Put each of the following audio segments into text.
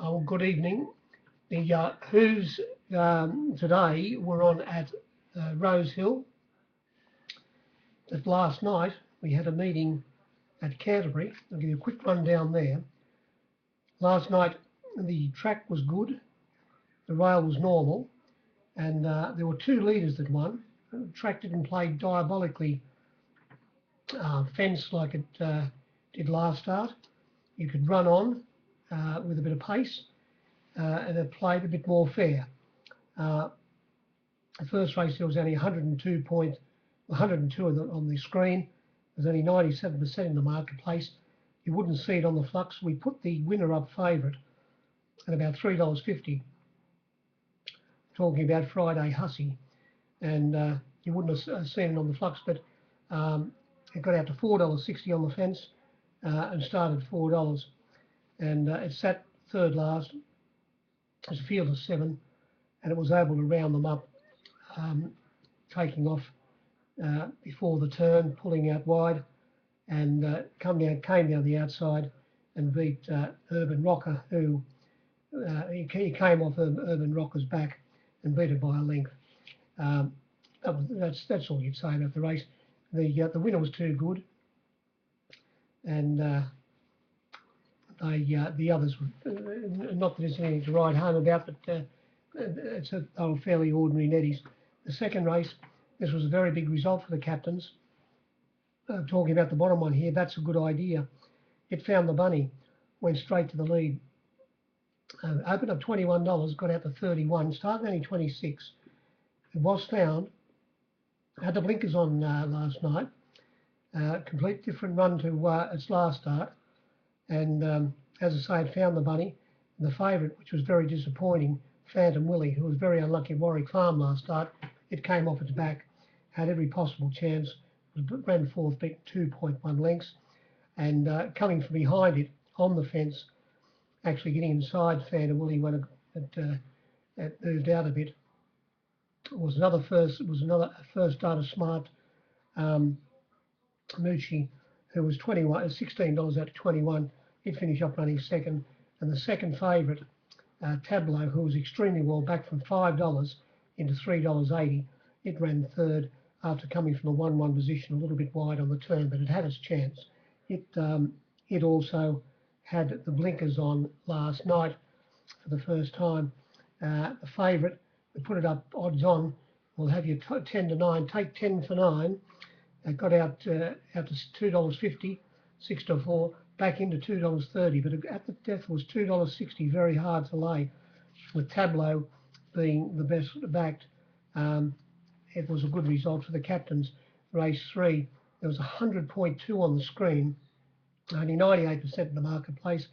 Oh, good evening. The Who's today were on at Rosehill. That last night we had a meeting at Canterbury. I'll give you a quick rundown there. Last night the track was good, the rail was normal, and there were two leaders that won. The track didn't play diabolically fence like it did last start. You could run on with a bit of pace, and it played a bit more fair. The first race there was only 102 on the screen. There's only 97% in the marketplace. You wouldn't see it on the flux. We put the winner up favourite at about $3.50. Talking about Friday Hussey, and you wouldn't have seen it on the flux, but it got out to $4.60 on the fence and started $4, and it sat third last. It's a field of 7, and it was able to round them up, taking off before the turn, pulling out wide, and came down the outside and beat Urban Rocker, who he came off Urban Rocker's back and beat it by a length. That's all you'd say about the race. The winner was too good, and the others were not that there's anything to ride home about, but they were fairly ordinary netties. The second race, this was a very big result for the captains. Talking about the bottom one here, that's a good idea. It found the bunny, went straight to the lead. Opened up $21, got out to 31, started only 26. It was found, had the blinkers on last night. Complete different run to its last start. And as I say, it found the bunny. And the favourite, which was very disappointing, Phantom Willie, who was very unlucky at Warwick Farm last start, it came off its back, had every possible chance, ran fourth, beat 2.1 lengths, and coming from behind it on the fence, actually getting inside Phantom Willie when it moved out a bit. It was another first starter smart Moochie, who was $16 out of 21. He'd finish up running second, and the second favourite, Tableau, who was extremely well back from $5 into $3.80. It ran third after coming from a 1-1 position, a little bit wide on the turn, but it had its chance. It also had the blinkers on last night for the first time. The favourite, we put it up odds on. We'll have you 10 to 9. Take 10 for 9. It got out to $2.50, 6 to 4, back into $2.30. But at the death was $2.60, very hard to lay, with Tableau being the best backed. It was a good result for the captains. Race 3, there was 100.2 on the screen, only 98% in the marketplace.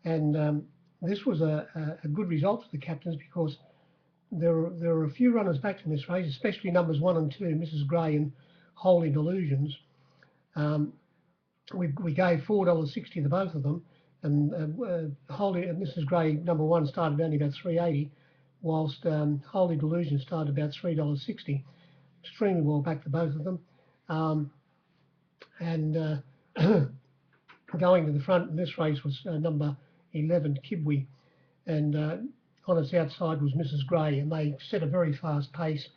And this was a good result for the captains, because there were a few runners backed in this race, especially numbers 1 and 2, Mrs. Gray and Holy Delusions. We gave $4.60 to both of them, and Mrs. Gray number 1 started only about $3.80, whilst Holy Delusion started about $3.60. Extremely well back to both of them, and going to the front in this race was number 11 Kibwe, and on its outside was Mrs. Gray, and they set a very fast pace.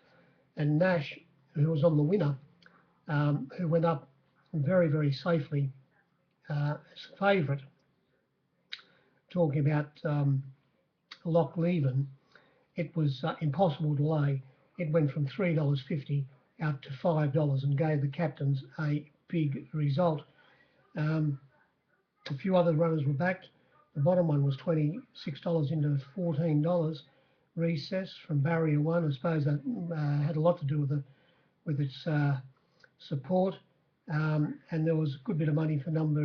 And Nash, who was on the winner, who went up very, very safely as a favourite. Talking about Loch Leven, it was impossible to lay. It went from $3.50 out to $5 and gave the captains a big result. A few other runners were backed. The bottom one was $26 into $14. Recess from Barrier 1. I suppose that had a lot to do with its support. And there was a good bit of money for number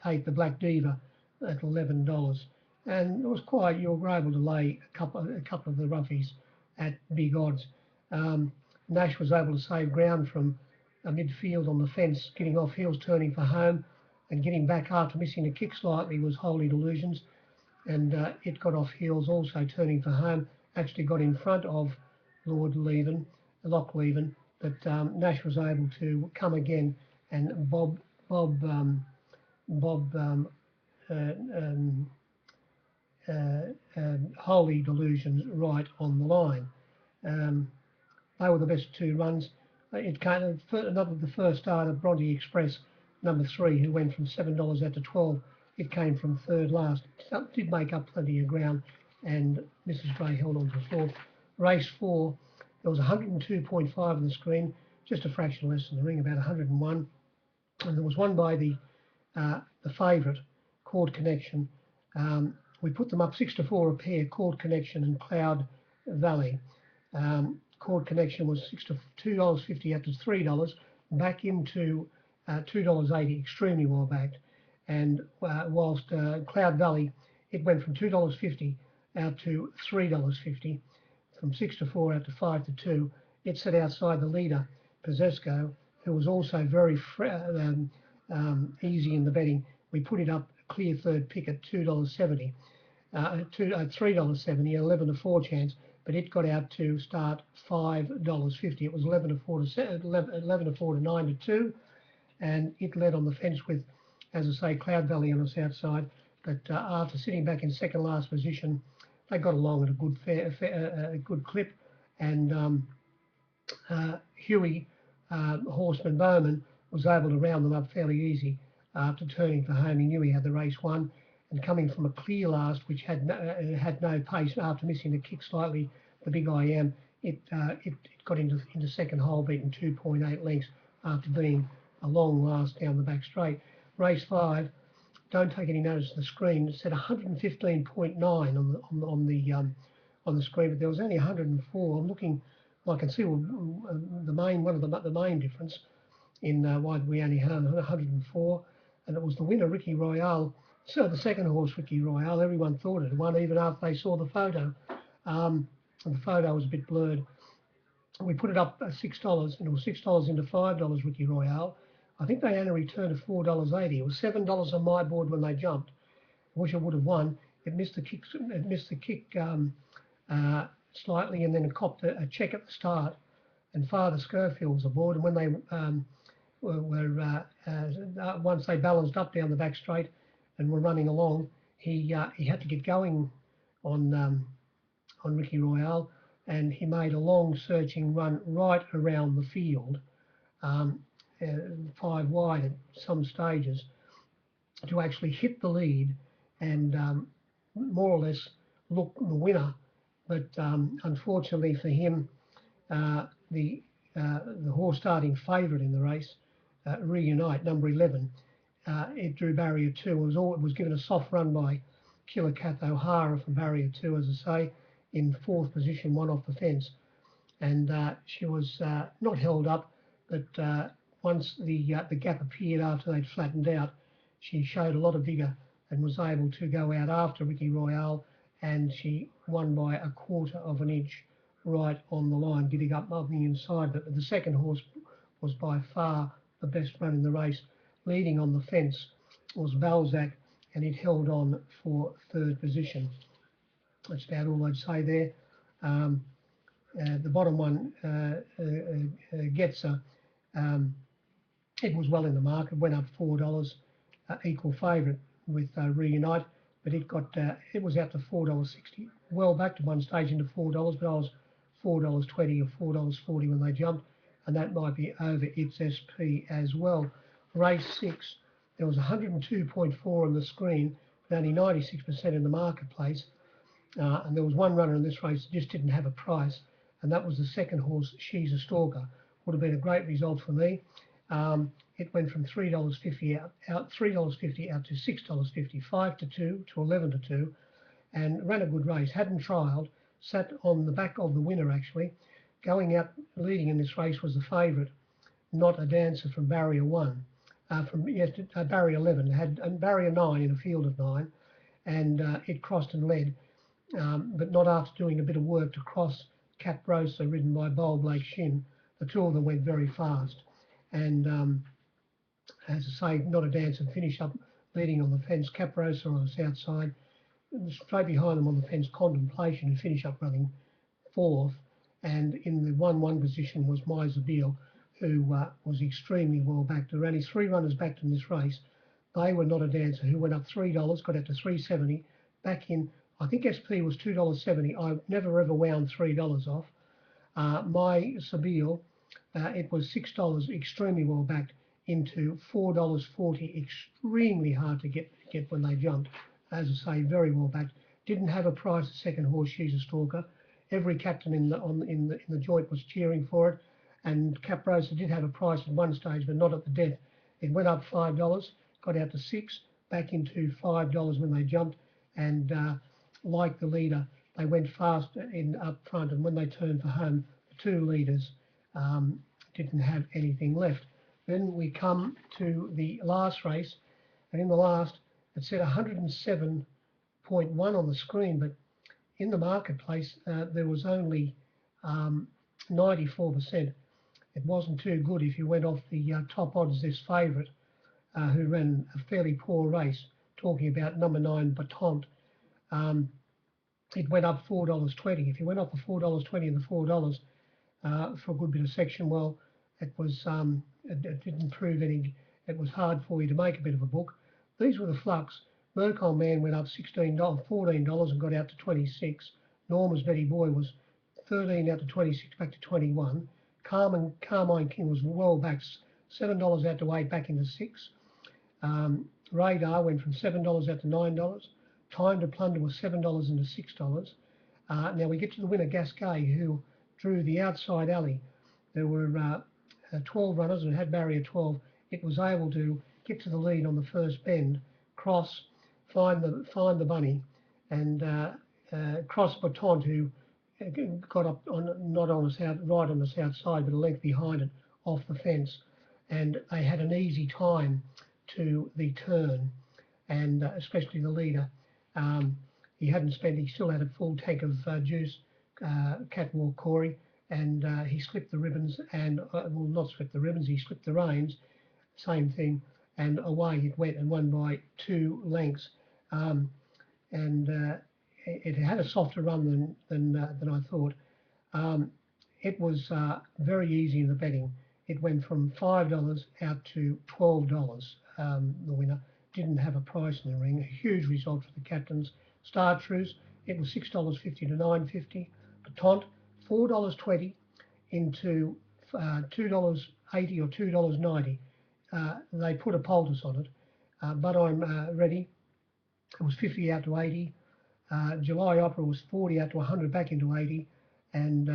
8, the Black Diva, at $11. And it was quite, you were able to lay a couple of the roughies at big odds. Nash was able to save ground from a midfield on the fence, getting off heels, turning for home, and getting back after missing a kick slightly was Holy Delusions. And it got off heels also, turning for home, actually got in front of Loch Leven, but Nash was able to come again, and Holy Delusions right on the line. They were the best two runs. It came the first starter, Bronte Express, number 3, who went from $7 out to 12. It came from third last. It did make up plenty of ground, and Mrs. Gray held on to fourth. Race 4, there was 102.5 on the screen, just a fraction less than the ring, about 101. And there was one by the favourite, Chord Connection. We put them up 6-4 a pair, Chord Connection and Cloud Valley. Chord Connection was $2.50 out to $3, back into $2.80, extremely well backed. And whilst Cloud Valley, it went from $2.50 out to $3.50, from 6-4 out to 5-2. It sat outside the leader, Pazesco, who was also very easy in the betting. We put it up clear third pick at $2.70, $3.70, 11-4 chance, but it got out to start $5.50. It was 11-4 to 9-2, and it led on the fence with, as I say, Cloud Valley on its outside. But after sitting back in second last position, they got along at a good clip, and Huey Horseman Bowman was able to round them up fairly easy after turning for home. He knew he had the race won, and coming from a clear last, which had no pace after missing the kick slightly, the Big I Am, it got into second hole, beaten 2.8 lengths after being a long last down the back straight. Race 5, don't take any notice of the screen. It said 115.9 on the screen, but there was only 104. I'm looking. I can see the main difference in why we only had 104, and it was the winner, Ricky Royale. So the second horse, Ricky Royale, everyone thought it won even after they saw the photo. And the photo was a bit blurred. We put it up at $6, and it was $6 into $5, Ricky Royale. I think they only returned at $4.80. It was $7 on my board when they jumped. I wish I would have won. It missed the kick. Slightly, and then it copped a check at the start. And Father Schofield was aboard, and when they once they balanced up down the back straight and were running along, he had to get going on Ricky Royale, and he made a long searching run right around the field, 5 wide at some stages, to actually hit the lead and more or less look the winner. But unfortunately for him, the horse starting favourite in the race, Reunite, number 11, it drew barrier 2. It was given a soft run by Killer Kath O'Hara from barrier 2, as I say, in 4th position, one off the fence. And she was not held up, but once the gap appeared after they'd flattened out, she showed a lot of vigour and was able to go out after Ricky Royale, and she won by 1/4 of an inch right on the line, getting up on the inside. But the second horse was by far the best run in the race. Leading on the fence was Balzac, and it held on for 3rd position. That's about all I'd say there. The bottom one, Getzer, it was well in the market, went up $4, equal favourite with Reunite, but it was out to $4.60. Well back to one stage into $4, but I was $4.20 or $4.40 when they jumped, and that might be over its SP as well. Race 6, there was 102.4 on the screen, but only 96% in the marketplace. And there was one runner in this race that just didn't have a price, and that was the second horse, She's a Stalker. Would have been a great result for me. It went from $3.50 out to $6.50, 5-2 to 11-2, and ran a good race. Hadn't trialled, sat on the back of the winner actually. Going out leading in this race was the favourite, Not a Dancer, from barrier 1. Barrier 11 had barrier 9 in a field of 9, and it crossed and led, but not after doing a bit of work to cross Caprosa, ridden by Bold Blake Shin. The two of them went very fast, and as I say, Not a Dancer finished up leading on the fence. Caprosa on the south side, straight behind them on the fence, Contemplation, who finished up running 4th, and in the 1-1 position was Miserbeal, who was extremely well backed. There were only 3 runners backed in this race. They were Not a Dancer, who went up $3, got out to $3.70, back in I think SP was $2.70. I never ever wound $3 off. My Sabile, it was $6, extremely well backed, into $4.40, extremely hard to get when they jumped. As I say, very well backed. Didn't have a price. The second horse, she's a stalker. Every captain in the joint was cheering for it, and Cap Rosa did have a price at one stage, but not at the death. It went up $5, got out to $6, back into $5 when they jumped, and like the leader, they went fast in up front, and when they turned for home, the two leaders didn't have anything left. Then we come to the last race, and in the last, it said 107.1 on the screen, but in the marketplace, there was only 94%. It wasn't too good if you went off the top odds, this favourite, who ran a fairly poor race, talking about number 9, Baton. It went up $4.20. If you went off the $4.20 and the $4 for a good bit of section, well, it was it didn't prove any. It was hard for you to make a bit of a book. These were the flux. Mercon Man went up $16, $14 and got out to 26. Norma's Betty Boy was 13 out to 26, back to 21. Carmine King was well back, $7 out to 8, back into 6. Radar went from $7 out to $9. Time to Plunder was $7 into $6. Now we get to the winner, Gasquet, who drew the outside alley. There were 12 runners and it had barrier 12. It was able to get to the lead on the first bend, cross, find the bunny, and cross Baton, who got up on not on the right on the south side, but a length behind it, off the fence, and they had an easy time to the turn, and especially the leader. He still had a full tank of juice, Catwalk Corey, and he slipped the ribbons, and well, not slipped the ribbons, he slipped the reins, same thing, and away it went and won by 2 lengths. It had a softer run than I thought. It was very easy in the betting. It went from $5 out to $12. The winner didn't have a price in the ring. A huge result for the captains. Startreuse, it was $6.50 to $9.50. Baton, $4.20 into $2.80 or $2.90. They put a poultice on it, but I'm ready. It was 50 out to 80. July Opera was 40 out to 100, back into 80. And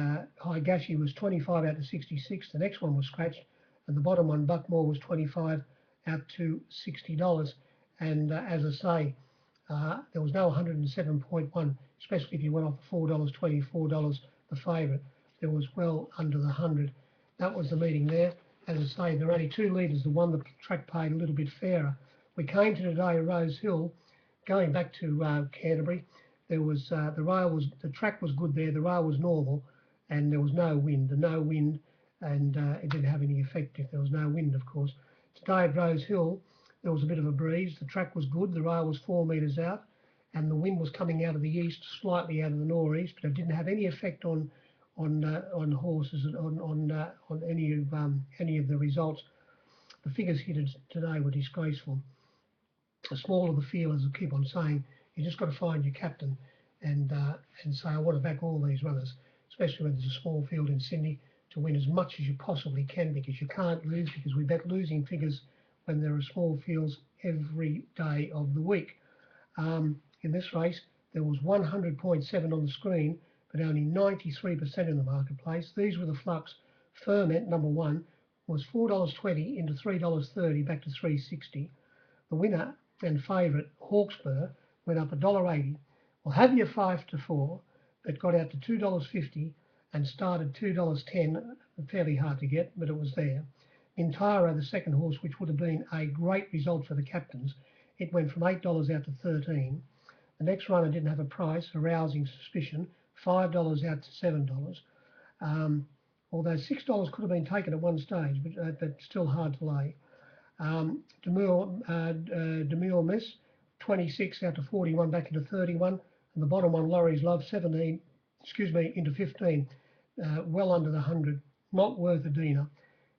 Higashi was 25 out to 66. The next one was scratched. And the bottom one, Buckmore, was 25 out to $60. And as I say, there was no 107.1, especially if you went off the $4.20, $4, the favourite. There was well under the 100. That was the meeting there. As I say, there are only 2 leaders. The one the track paid a little bit fairer. We came to today, Rosehill, going back to Canterbury. There was the track was good there. The rail was normal, and there was no wind. And it didn't have any effect if there was no wind, of course. Today at Rosehill, there was a bit of a breeze. The track was good. The rail was 4 metres out, and the wind was coming out of the east, slightly out of the northeast, but it didn't have any effect on horses, on any of the results. The figures here today were disgraceful. The smaller the field, as I keep on saying, you just got to find your captain and say, I want to back all these runners, especially when there's a small field in Sydney, to win as much as you possibly can, because you can't lose, because we bet losing figures when there are small fields every day of the week. In this race, there was 100.7 on the screen, but only 93% in the marketplace. These were the flux. Ferment, number 1, was $4.20 into $3.30, back to $3.60. The winner and favourite, Hawkspur, went up $1.80. Well, have your 5 to 4, that got out to $2.50 and started $2.10, fairly hard to get, but it was there. Mintaro, the second horse, which would have been a great result for the captains, it went from $8 out to $13. The next runner didn't have a price, arousing suspicion, $5 out to $7. Although $6 could have been taken at one stage, but still hard to lay. Demure Miss, 26 out to 41, back into 31, and the bottom one, Laurie's Love, 17, into 15, well under the 100, not worth a dinar,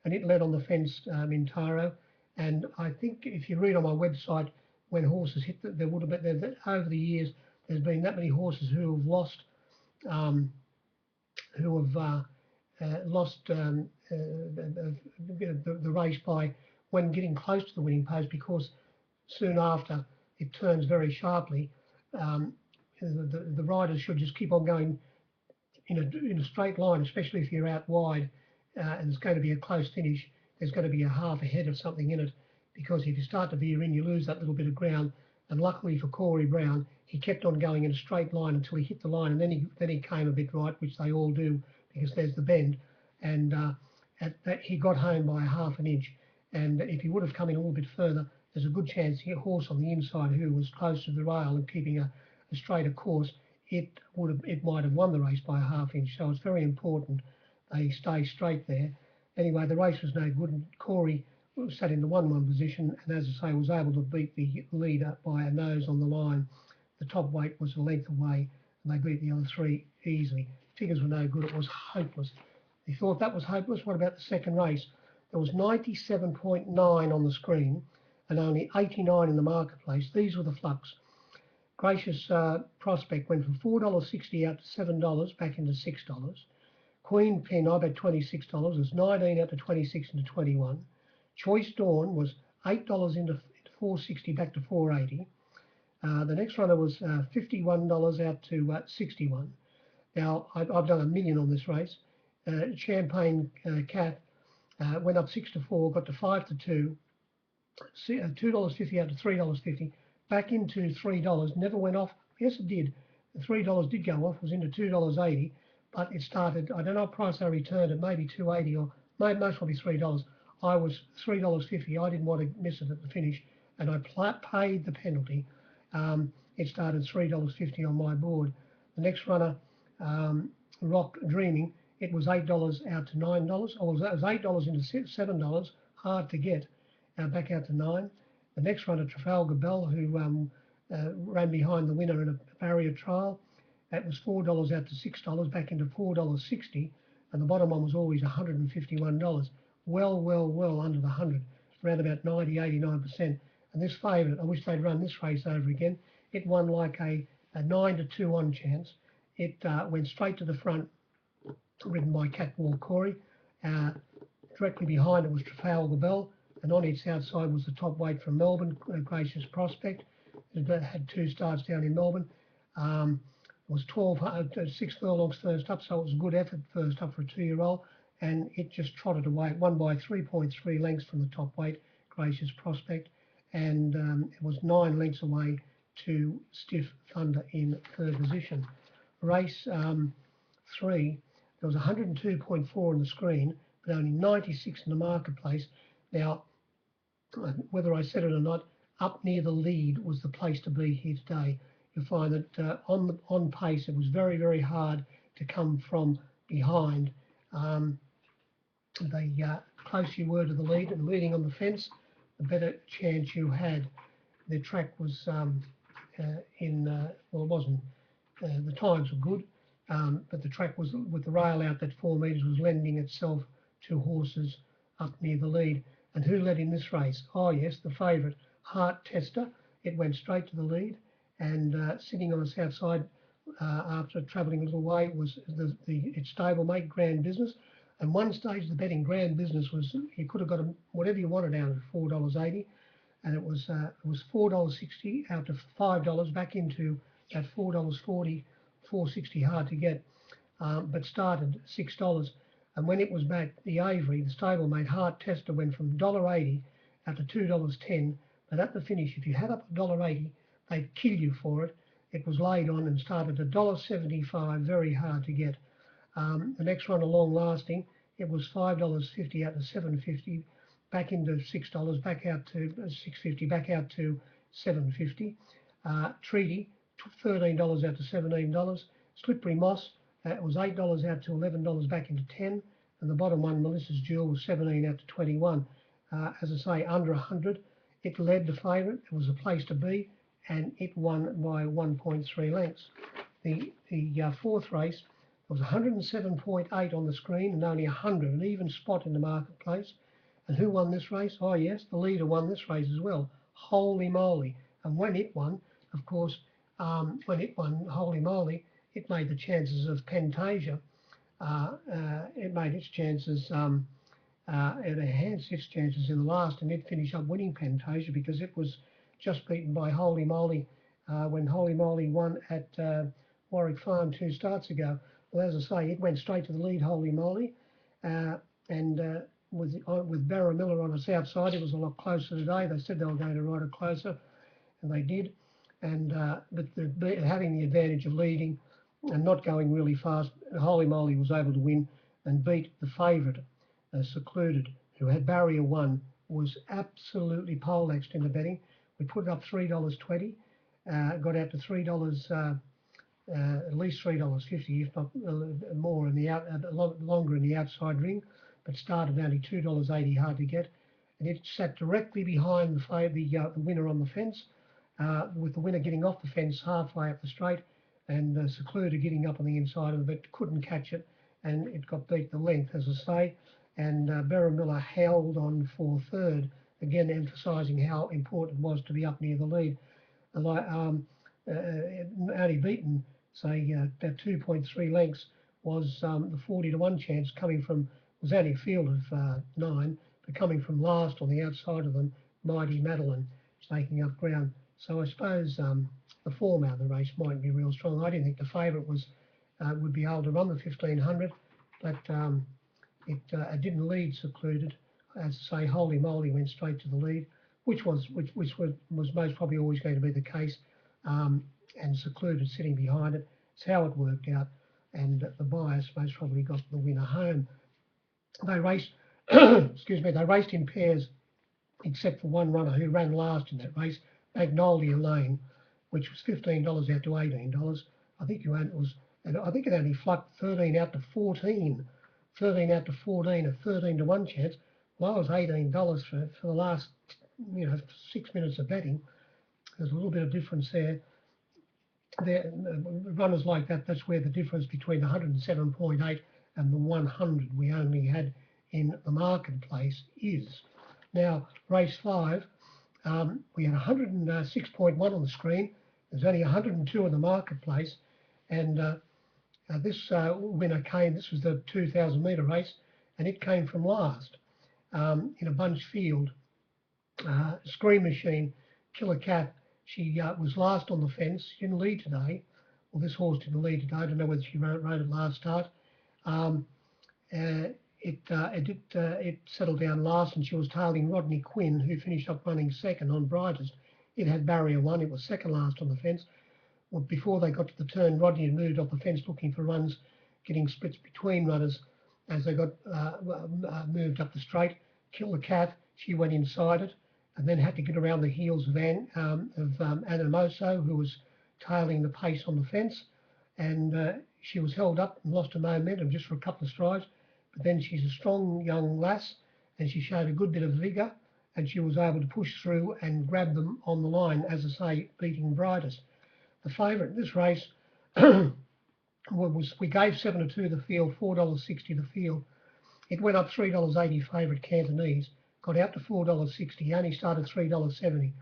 and it led on the fence, Mintaro. And I think if you read on my website, when horses hit, there would have been over the years, there's been that many horses who have lost, um, who have lost the race by when getting close to the winning post, because soon after it turns very sharply. Um, the riders should just keep on going in a straight line, especially if you're out wide and it's going to be a close finish. There's going to be a half a head of something in it, because if you start to veer in, you lose that little bit of ground. And luckily for Corey Brown, he kept on going in a straight line until he hit the line, and then he came a bit right, which they all do, because there's the bend. And at that, he got home by half an inch. And if he would have come in a little bit further, there's a good chance a horse on the inside who was close to the rail and keeping a straighter course, it might have won the race by a half inch. So it's very important they stay straight there. Anyway, the race was no good, and Corey sat in the 1-1 position, and as I say, was able to beat the leader by a nose on the line. The top weight was a length away, and they beat the other 3 easily. Figures were no good. It was hopeless. He thought that was hopeless. What about the second race? There was 97.9 on the screen and only 89 in the marketplace. These were the flux. Gracious Prospect went from $4.60 out to $7, back into $6. Queen Pen, I bet $26, was 19 out to 26 into 21. Choice Dawn was $8 into $4.60, back to $4.80. The next runner was $51 out to 61. Now, I've done a million on this race. Champagne Cat went up 6 to 4, got to 5 to 2, $2.50 out to $3.50, back into $3, never went off. Yes, it did. The $3 did go off, was into $2.80, but it started, I don't know what price I returned it, maybe $2.80 or most probably $3. I was $3.50. I didn't want to miss it at the finish, and I paid the penalty. It started $3.50 on my board. The next runner, Rock Dreaming, it was $8 out to $9, or it was $8 into $7, hard to get, back out to 9. The next runner, Trafalgar Bell, who ran behind the winner in a barrier trial, that was $4 out to $6, back into $4.60, and the bottom one was always $151. Well under the 100, around about 90, 89%. And this favourite, I wish they'd run this race over again. It won like a 9 to 2 on chance. It went straight to the front, ridden by Catwalk Corey. Directly behind it was Trafalgar Bell, and on its outside was the top weight from Melbourne, Gracious Prospect. It had 2 starts down in Melbourne. It was 6 furlongs first up, so it was a good effort first up for a 2-year-old, and it just trotted away. It won by 3.3 lengths from the top weight, Gracious Prospect, and it was 9 lengths away to Stiff Thunder in 3rd position. Race 3, there was 102.4 on the screen, but only 96 in the marketplace. Now, whether I said it or not, up near the lead was the place to be here today. You'll find that on pace, it was very hard to come from behind. The closer you were to the lead and leading on the fence, the better chance you had. The track was well, it wasn't. The times were good, but the track was, with the rail out that 4 metres, was lending itself to horses up near the lead. And who led in this race? Oh yes, the favourite, Heart Tester. It went straight to the lead, and sitting on its outside after travelling a little way was its stablemate, Grand Business. And one stage the betting, Grand Business, was you could have got whatever you wanted out of it, $4.80, and it was $4.60 out to $5, back into that $4.40, $4.60, hard to get, but started $6. And when it was back, the Avery, the stablemate, Heart Tester, went from $1.80 out to $2.10. But at the finish, if you had up $1.80, they'd kill you for it. It was laid on and started at $1.75, very hard to get. The next one, Long Lasting, it was $5.50 out to $7.50, back into $6, back out to $6.50, back out to $7.50. Treaty, $13 out to $17. Slippery Moss, it was $8 out to $11, back into $10. And the bottom one, Melissa's Jewel, was $17 out to $21. As I say, under 100. It led the favourite. It was a place to be, and it won by 1.3 lengths. The 4th race, there was 107.8 on the screen and only 100, an even spot in the marketplace. And who won this race? Oh yes, the leader won this race as well. Holy moly. And when it won, of course, when it won Holy Moly, it made the chances of Pantasia. It made its chances. It enhanced its chances in the last, and it finished up winning Pantasia because it was just beaten by Holy Moly when Holy Moly won at Warwick Farm 2 starts ago. Well, as I say, it went straight to the lead, Holy Moly, and with Barra Miller on its outside, it was a lot closer today. They said they were going to ride it closer, and they did. And but having the advantage of leading and not going really fast, Holy Moly was able to win and beat the favourite, Secluded, who had barrier 1, was absolutely poleaxed in the betting. We put it up $3.20, got out to $3, at least $3.50, if not more, in the longer in the outside ring, but started only $2.80, hard to get, and it sat directly behind the winner on the fence, with the winner getting off the fence halfway up the straight, and Secluded getting up on the inside of it, but couldn't catch it, and it got beat the length, as I say. And Barra Miller held on for third, again emphasising how important it was to be up near the lead. Only beaten, say, about 2.3 lengths was the 40-1 chance coming from, was only a field of 9, but coming from last on the outside of them, Mighty Madeline, taking up ground. So I suppose the form out of the race might be real strong. I didn't think the favourite would be able to run the 1500, but it didn't lead Secluded. As I say, Holy Moly went straight to the lead, which was most probably always going to be the case, and Secluded sitting behind it. It's how it worked out, and the bias most probably got the winner home. They raced, excuse me, they raced in pairs, except for one runner who ran last in that race, Magnolia Lane, which was $15 out to $18. I think I think it only flucked 13 out to 14. 13 out to 14, a 13-1 chance. Well, I was $18 for the last 6 minutes of betting. There's a little bit of difference there. Runners like that, that's where the difference between the 107.8 and the 100 we only had in the marketplace is. Now, race 5, we had 106.1 on the screen. There's only 102 in the marketplace, and this winner came, this was the 2,000 metre race, and it came from last in a bunch field. Scream Machine, Killer Cat, she was last on the fence. She didn't lead today. Well, this horse didn't lead today. I don't know whether she rode it last start. It settled down last, and she was tailing Rodney Quinn, who finished up running second on brightest. It had barrier 1. It was second last on the fence. Well, before they got to the turn, Rodney had moved off the fence looking for runs, getting splits between runners as they got moved up the straight. Kill the Cat, she went inside it, and then had to get around the heels of Animoso, who was tailing the pace on the fence, and she was held up and lost her momentum just for a couple of strides. But then she's a strong young lass, and she showed a good bit of vigour, and she was able to push through and grab them on the line, as I say, beating brightest. The favourite in this race we gave 7-2 the field, $4.60 the field. It went up $3.80 favourite Cantonese, got out to $4.60, only started $3.70.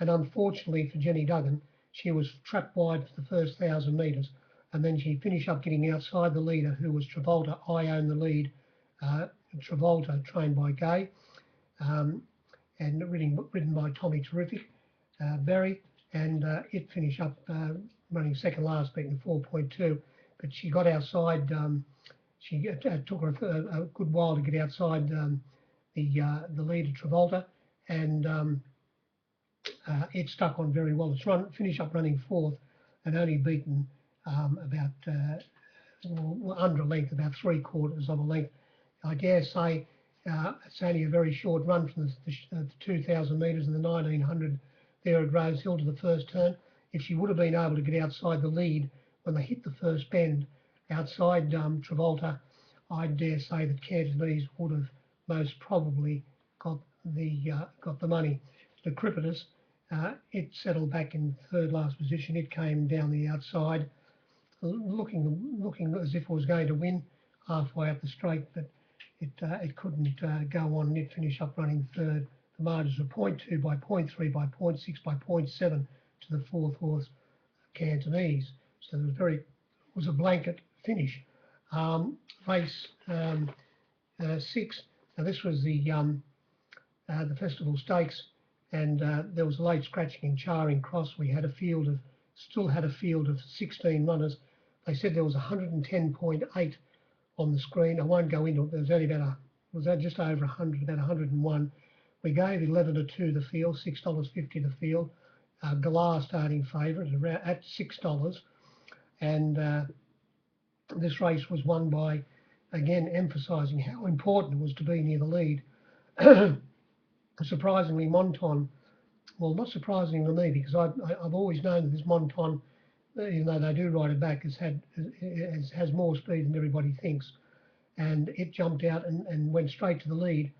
And unfortunately for Jenny Duggan, she was trapped wide for the first 1,000 metres, and then she finished up getting outside the leader, who was Travolta. I Own the Lead. Travolta, trained by Gay, and ridden by Tommy Terrific, Berry, and it finished up running second last, beating 4.2. But she got outside. She took her a good while to get outside the leader, Travolta, and it stuck on very well. It's finished up running fourth, and only beaten about under a length, about 3/4 of a length. I dare say it's only a very short run from the 2,000 metres and the 1,900 there at Rosehill to the first turn. If she would have been able to get outside the lead when they hit the first bend outside Travolta, I dare say that Cantonese would have most probably got the money. The Crippeters, it settled back in third last position. It came down the outside, looking as if it was going to win halfway up the straight, but it couldn't go on. It finished up running third. The margins were 0.2 by 0.3 by 0.6 by 0.7 to the fourth horse, Cantonese. So it was a blanket finish. Race 6. Now this was the Festival Stakes, and there was a late scratching in Charing Cross. We had still had a field of 16 runners. They said there was 110.8 on the screen. I won't go into it. There was only was that just over 100, about 101. We gave 11 to 2 the field, $6.50 the field. Galar starting favourite at $6, and this race was won by, again, emphasising how important it was to be near the lead. Surprisingly, Monton, well, not surprising to me, because I've always known that this Monton, even though they do ride it back, has more speed than everybody thinks. And it jumped out and went straight to the lead,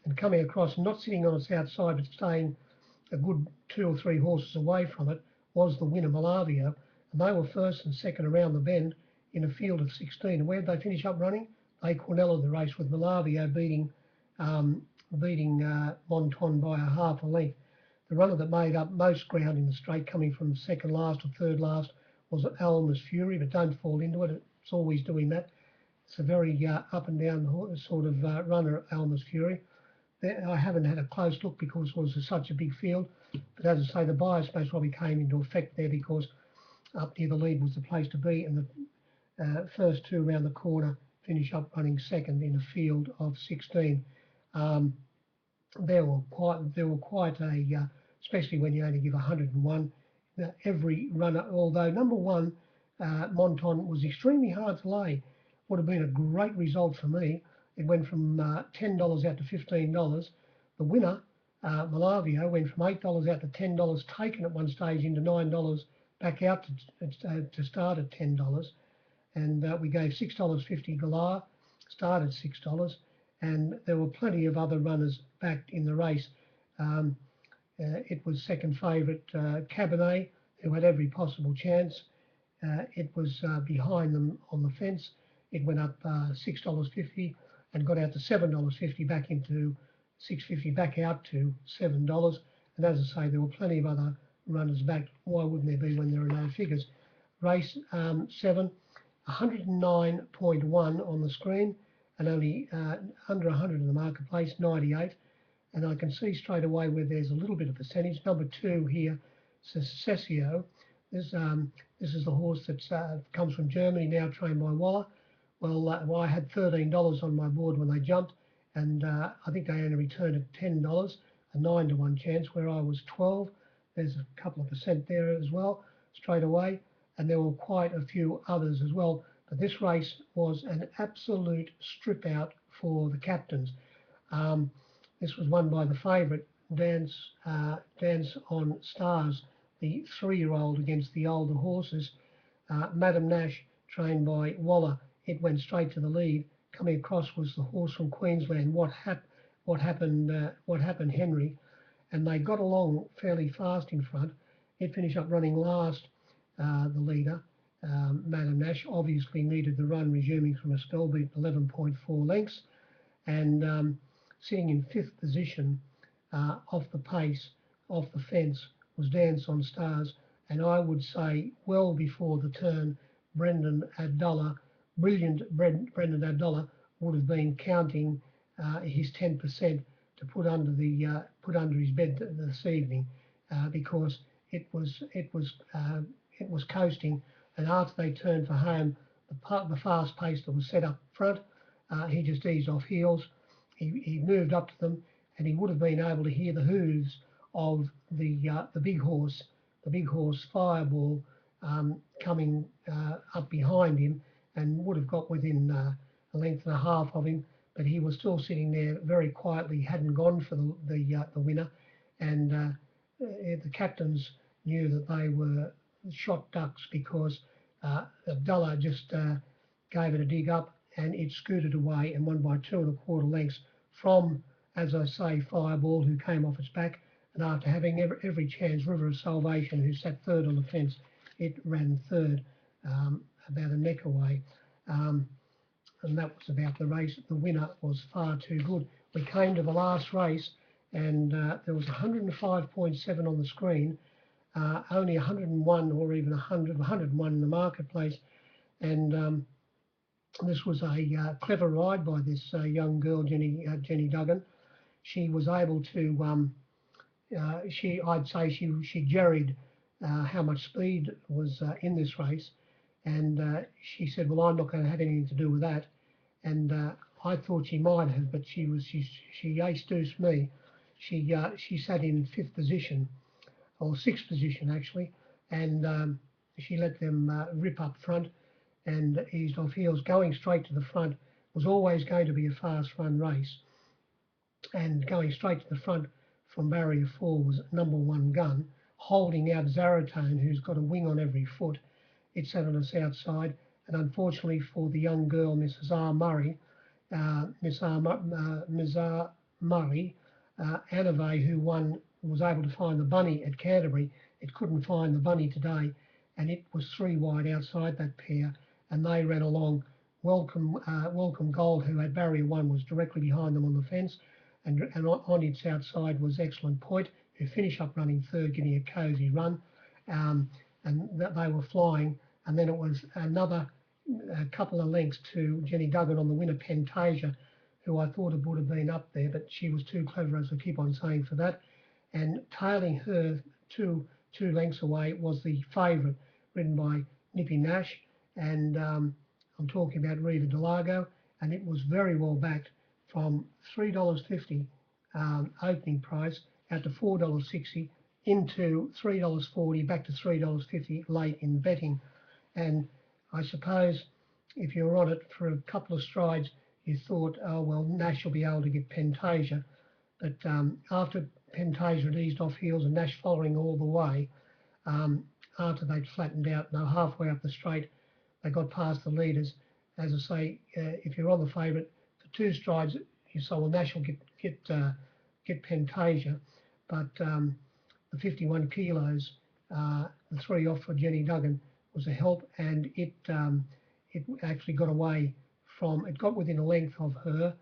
and coming across, not sitting on its outside, but staying a good 2 or 3 horses away from it, was the winner, Malavio. And they were first and second around the bend in a field of 16. And where did they finish up running? They cornelled the race with Malavio beating Monton by a half a length. The runner that made up most ground in the straight, coming from second last or third last, was Alma's Fury, but don't fall into it. It's always doing that. It's a very up and down sort of runner, Alma's Fury. I haven't had a close look because it was such a big field, but as I say, the bias most probably came into effect there, because up near the lead was the place to be, and the first 2 around the corner finish up running second in a field of 16. There were quite a, especially when you only give 101. Every runner, although number 1, Monton, was extremely hard to lay, would have been a great result for me. It went from $10 out to $15. The winner, Malavio, went from $8 out to $10, taken at one stage into $9, back out to start at $10. And we gave $6.50 Galar, started $6, and there were plenty of other runners backed in the race. It was second favourite Cabernet, who had every possible chance. It was behind them on the fence. It went up $6.50 and got out to $7.50, back into $6.50, back out to $7. And as I say, there were plenty of other runners back. Why wouldn't there be when there are no figures? Race 7, 109.1 on the screen, and only under 100 in the marketplace, 98. And I can see straight away where there's a little bit of percentage. Number 2 here, Cessio. This is the horse that comes from Germany, now trained by Waller. Well, I had $13 on my board when they jumped, and I think they only returned at $10, a 9 to 1 chance, where I was 12. There's a couple of percent there as well, straight away, and there were quite a few others as well. But this race was an absolute strip out for the captains. This was won by the favourite, Dance on Stars, the 3-year-old against the older horses. Madam Nash, trained by Waller, it went straight to the lead. Coming across was the horse from Queensland, What Happened Henry, and they got along fairly fast in front. It finished up running last, the leader, Madam Nash, obviously needed the run, resuming from a spell beat 11.4 lengths, and sitting in 5th position off the pace, off the fence, was Dance on Stars, and I would say well before the turn, Brendan Abdullah would have been counting his 10% to put under his bed this evening, because it was coasting, and after they turned for home, the fast pace that was set up front, he just eased off heels. He moved up to them, and he would have been able to hear the hooves of the big horse Fireball, coming up behind him, and would have got within a length and a half of him, but he was still sitting there very quietly, hadn't gone for the winner, and the captains knew that they were shot ducks, because Abdullah just gave it a dig up, and it scooted away and won by 2 1/4 lengths from, as I say, Fireball, who came off its back, and after having every chance, River of Salvation, who sat 3rd on the fence, it ran 3rd, about a neck away. And that was about the race. The winner was far too good. We came to the last race, and there was 105.7 on the screen, only 101 or even 101 in the marketplace. And this was a clever ride by this young girl, Jenny Duggan. She was able to, I'd say she jerried how much speed was in this race, and she said, "Well, I'm not going to have anything to do with that." And I thought she might have, but she ace-deuced me. She sat in fifth position or sixth position actually, and she let them rip up front and eased off heels. Going straight to the front was always going to be a fast run race, and going straight to the front from barrier 4 was number 1 Gun, holding out Zaratone, who's got a wing on every foot. It sat on its outside, and unfortunately for the young girl, Mrs. R. Murray, Ms. R. Murray, Anave, who won, was able to find the bunny at Canterbury. It couldn't find the bunny today, and it was 3 wide outside that pair, and they ran along. Welcome Gold, who had barrier 1, was directly behind them on the fence, and on its outside was Excellent Point, who finished up running third, getting a cosy run, and that they were flying. And then it was another couple of lengths to Jenny Duggan on the winner, Pantasia, who I thought it would have been up there, but she was too clever, as I keep on saying, for that. And tailing her two lengths away was the favourite, ridden by Nippy Nash, and I'm talking about Riva Delago, and it was very well backed from $3.50 opening price out to $4.60 into $3.40 back to $3.50 late in betting. And I suppose if you're on it for a couple of strides, you thought, oh well, Nash will be able to get Pantasia, but after Pantasia had eased off heels and Nash following all the way, after they'd flattened out, now halfway up the straight, they got past the leaders. As I say, if you're on the favourite for 2 strides, you saw, well, Nash will get Pantasia, but the 51 kilos, the 3 off for Jenny Duggan was a help, and it actually got away from, it got within a length of her,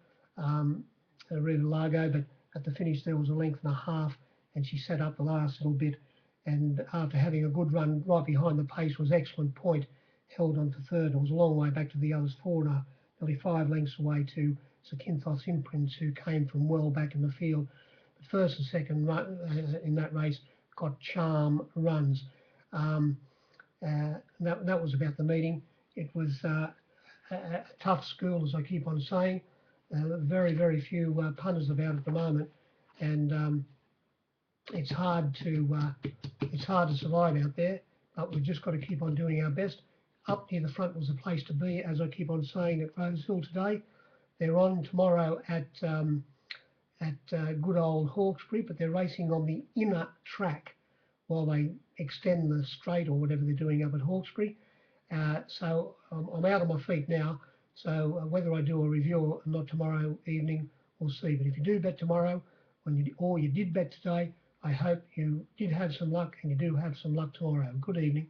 Riva Largo, but at the finish there was a length and a half, and she set up the last little bit, and after having a good run right behind the pace was Excellent Point, held on to third. It was a long way back to the others, 4.5, nearly 5 lengths away to Zakynthos Imprints, who came from well back in the field. But first and second run, in that race got charm runs. That was about the meeting. It was a tough school, as I keep on saying. Very few punters about at the moment, and it's hard to survive out there. But we've just got to keep on doing our best. Up near the front was the place to be, as I keep on saying, at Rosehill today. They're on tomorrow at good old Hawkesbury, but they're racing on the inner track while they extend the straight or whatever they're doing up at Hawkesbury. So I'm out on my feet now. So whether I do a review or not tomorrow evening, we'll see. But if you do bet tomorrow, or you did bet today, I hope you did have some luck and you do have some luck tomorrow. Good evening.